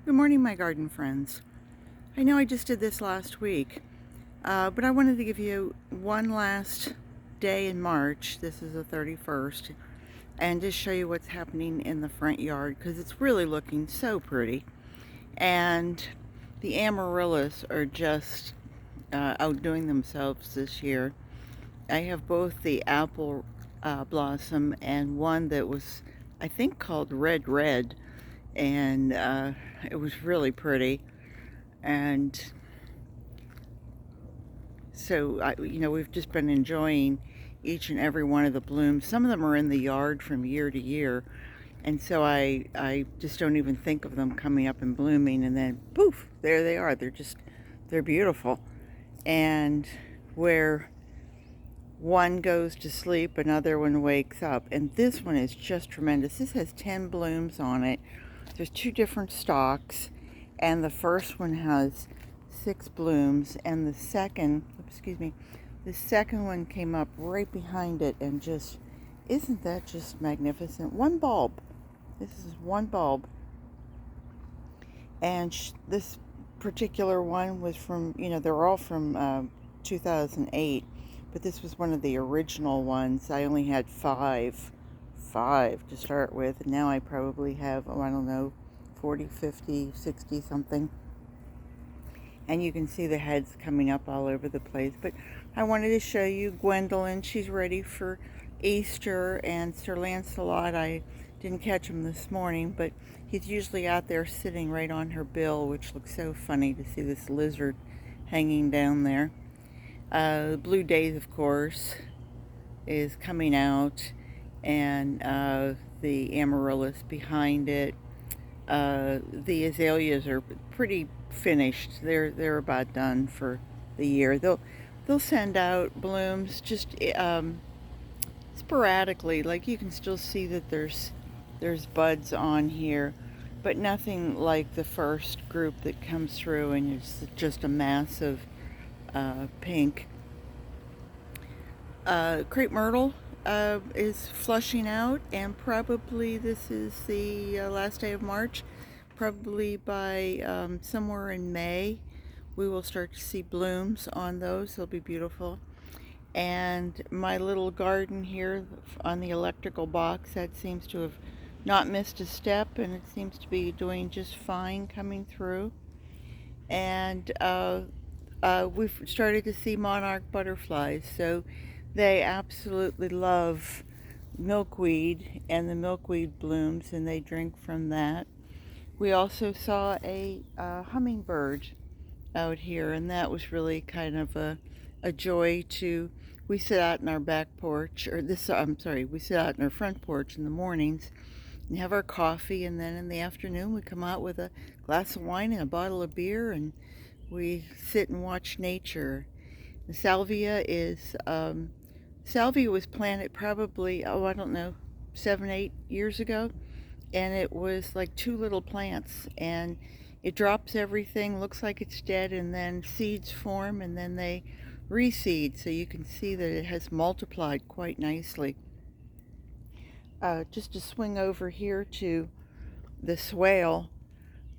Good morning, my garden friends. I know I just did this last week, but I wanted to give you one last day in March. This is the 31st, and just show you what's happening in the front yard because it's really looking so pretty. And the amaryllis are just outdoing themselves this year. I have both the apple blossom and one that was, I think, called Red Red, and it was really pretty. And so, we've just been enjoying each and every one of the blooms. Some of them are in the yard from year to year, and so I just don't even think of them coming up and blooming, and then poof, there they are. They're beautiful. And where one goes to sleep, another one wakes up, and this one is just tremendous. This has 10 blooms on it. There's two different stalks, and the first one has 6 blooms, and the second one came up right behind it, and just, isn't that just magnificent? One bulb. This is one bulb. And this particular one was from, they're all from 2008, but this was one of the original ones. I only had five to start with, and now I probably have, I don't know, 40, 50, 60 something. And you can see the heads coming up all over the place. But I wanted to show you Gwendolyn. She's ready for Easter. And Sir Lancelot, I didn't catch him this morning, but he's usually out there sitting right on her bill, which looks so funny to see this lizard hanging down there. Blue Days, of course, is coming out, and the amaryllis behind it. The azaleas are pretty finished. They're about done for the year. They'll send out blooms just sporadically. Like, you can still see that there's buds on here, but nothing like the first group that comes through and it's just a massive pink. Crepe myrtle is flushing out, and probably this is the last day of March. Probably by somewhere in May, we will start to see blooms on those. They'll be beautiful. And my little garden here on the electrical box, that seems to have not missed a step, and it seems to be doing just fine coming through. And we've started to see monarch butterflies, so they absolutely love milkweed, and the milkweed blooms, and they drink from that. We also saw a hummingbird out here, and that was really kind of a joy to. We sit out in our back porch, we sit out in our front porch in the mornings and have our coffee, and then in the afternoon we come out with a glass of wine and a bottle of beer, and we sit and watch nature. The salvia was planted probably, I don't know, 7, 8 years ago, and it was like 2 little plants, and it drops everything, looks like it's dead, and then seeds form, and then they reseed, so you can see that it has multiplied quite nicely. Just to swing over here to the swale,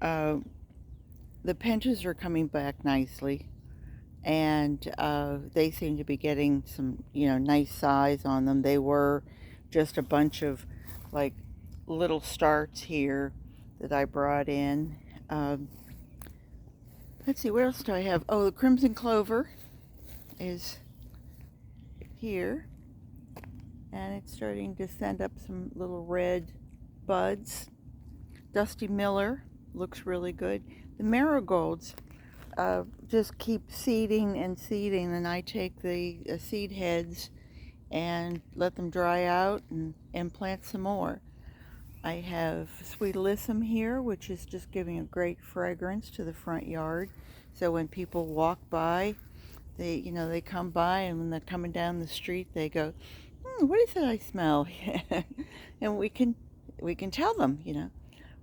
the pinches are coming back nicely, and they seem to be getting some, nice size on them. They were just a bunch of like little starts here that I brought in. Let's see, what else do I have? Oh, the crimson clover is here, and it's starting to send up some little red buds. Dusty Miller looks really good. The marigolds just keep seeding and seeding, and I take the seed heads and let them dry out and plant some more. I have sweet alyssum here, which is just giving a great fragrance to the front yard. So when people walk by, they come by, and when they're coming down the street, they go, what is it I smell? And we can tell them.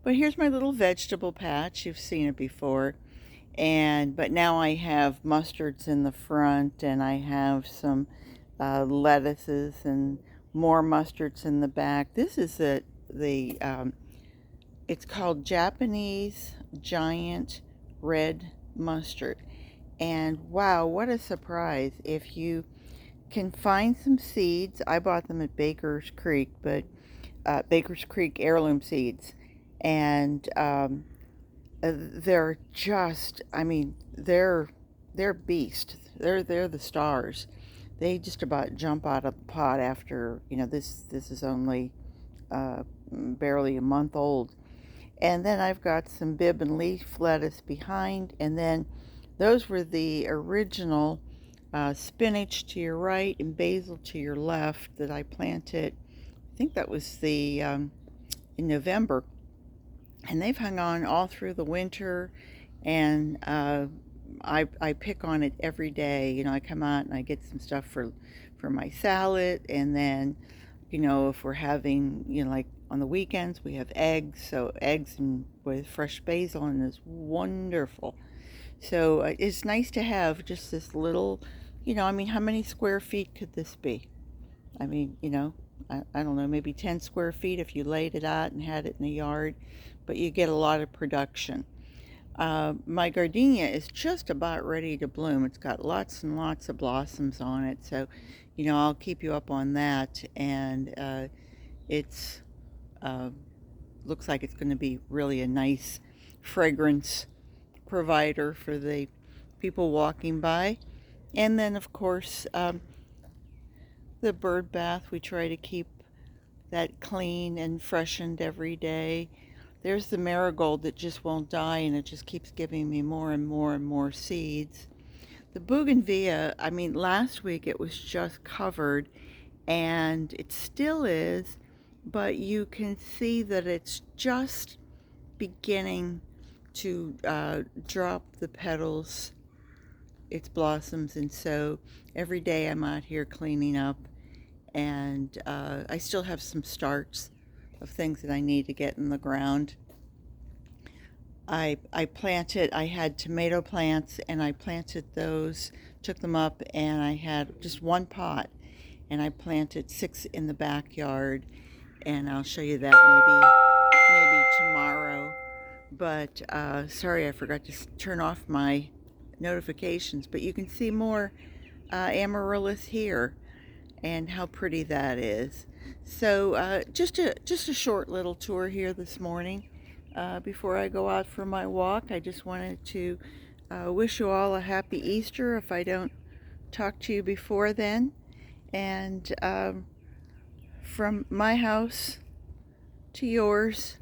But here's my little vegetable patch. You've seen it before. But now I have mustards in the front, and I have some lettuces and more mustards in the back. This is it's called Japanese giant red mustard. And wow, what a surprise. If you can find some seeds, I bought them at Baker's Creek, but Baker's Creek heirloom seeds. And they're just, I mean, they're beasts. They're the stars. They just about jump out of the pot after, this is only barely a month old. And then I've got some bib and leaf lettuce behind, and then those were the original spinach to your right and basil to your left that I planted. I think that was in November, and they've hung on all through the winter. And I pick on it every day. I come out and I get some stuff for my salad, and then if we're having, like on the weekends, we have eggs. So eggs and with fresh basil and is wonderful. So it's nice to have just this little, I mean, how many square feet could this be? I mean, I don't know, maybe 10 square feet if you laid it out and had it in the yard, but you get a lot of production. My gardenia is just about ready to bloom. It's got lots and lots of blossoms on it, so I'll keep you up on that. And it's looks like it's going to be really a nice fragrance provider for the people walking by. And then of course the bird bath, we try to keep that clean and freshened every day. There's the marigold that just won't die, and it just keeps giving me more and more and more seeds. The Bougainvillea, I mean, last week it was just covered, and it still is, but you can see that it's just beginning to drop the petals, its blossoms. And so every day I'm out here cleaning up, and I still have some starts of things that I need to get in the ground. I had tomato plants, and I planted those, took them up, and I had just one pot, and I planted 6 in the backyard, and I'll show you that maybe tomorrow. But sorry, I forgot to turn off my notifications, but you can see more amaryllis here, and how pretty that is. So just a short little tour here this morning. Before I go out for my walk, I just wanted to wish you all a happy Easter if I don't talk to you before then. And from my house to yours,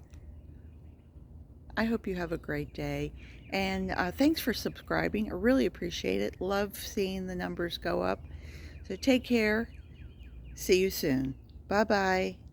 I hope you have a great day. And thanks for subscribing. I really appreciate it. Love seeing the numbers go up. So take care. See you soon. Bye-bye.